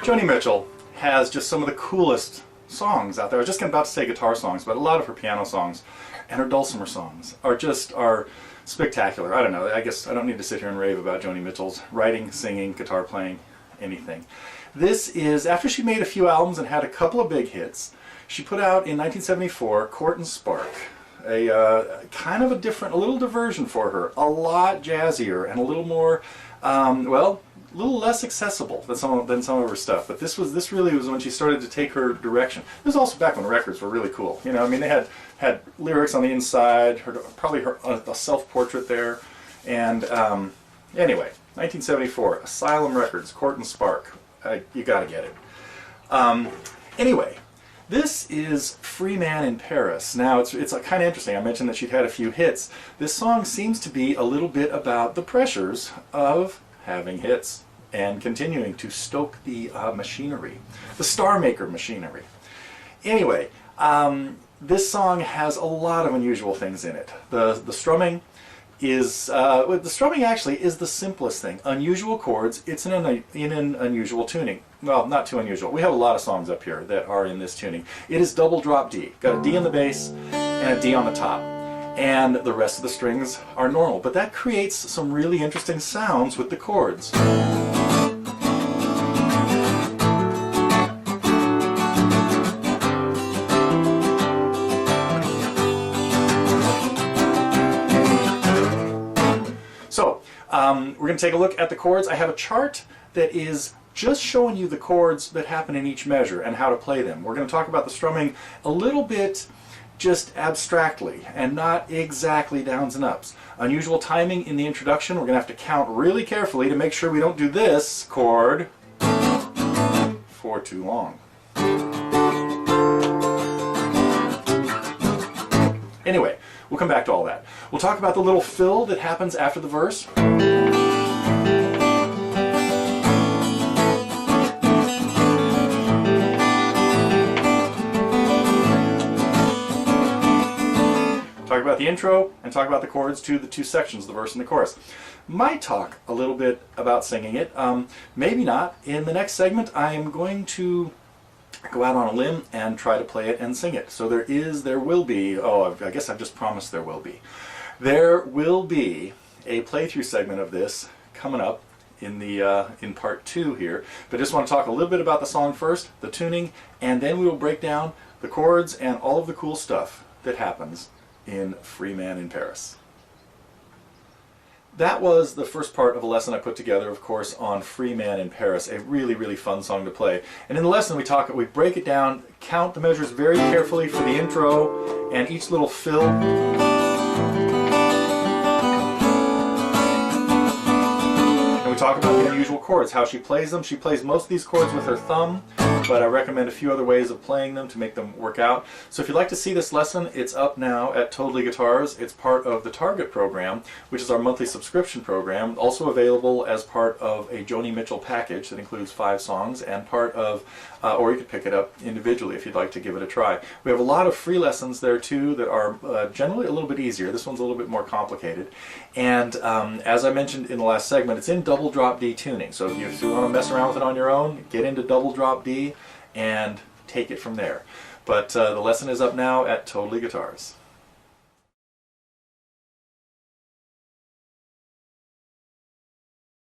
Joni Mitchell has just some of the coolest songs out there. I was just about to say guitar songs, but a lot of her piano songs and her dulcimer songs are spectacular. I don't know, I guess I don't need to sit here and rave about Joni Mitchell's writing, singing, guitar playing, anything. This is after she made a few albums and had a couple of big hits. She put out in 1974 Court and Spark, a kind of a different, a little diversion for her, a lot jazzier and a little more, well, a little less accessible than some of her stuff. But this really was when she started to take her direction. This was also back when records were really cool. You know, I mean, they had lyrics on the inside, probably a self-portrait there, and anyway, 1974, Asylum Records, Court and Spark. You got to get it. Anyway. This is Free Man in Paris. Now, it's kind of interesting. I mentioned that she'd had a few hits. This song seems to be a little bit about the pressures of having hits and continuing to stoke the machinery, the Star Maker machinery. Anyway, this song has a lot of unusual things in it. The strumming is the strumming actually is the simplest thing. Unusual chords. It's in an unusual tuning. Well, not too unusual. We have a lot of songs up here that are in this tuning. It is double drop D. Got a D on the bass and a D on the top. And the rest of the strings are normal. But that creates some really interesting sounds with the chords. So, we're going to take a look at the chords. I have a chart that is just showing you the chords that happen in each measure and how to play them. We're going to talk about the strumming a little bit just abstractly and not exactly downs and ups. Unusual timing in the introduction. We're going to have to count really carefully to make sure we don't do this chord for too long. Anyway, we'll come back to all that. We'll talk about the little fill that happens after the verse. Talk about the intro and talk about the chords to the two sections, the verse and the chorus. Might talk a little bit about singing it, maybe not. In the next segment I am going to go out on a limb and try to play it and sing it. So there will be, I guess I've just promised there will be. There will be a playthrough segment of this coming up in part 2 here. But I just want to talk a little bit about the song first, the tuning, and then we will break down the chords and all of the cool stuff that happens in Free Man in Paris. That was the first part of a lesson I put together, of course, on Free Man in Paris, a really, really fun song to play. And in the lesson we break it down, count the measures very carefully for the intro and each little fill. And we talk about the unusual chords, how she plays them. She plays most of these chords with her thumb, but I recommend a few other ways of playing them to make them work out. So if you'd like to see this lesson, it's up now at TotallyGuitars. It's part of the Target program, which is our monthly subscription program, also available as part of a Joni Mitchell package that includes 5 songs, and part of, or you could pick it up individually if you'd like to give it a try. We have a lot of free lessons there too that are generally a little bit easier. This one's a little bit more complicated. And as I mentioned in the last segment, it's in double drop D tuning. So if you want to mess around with it on your own, get into double drop D and take it from there. But the lesson is up now at TotallyGuitars.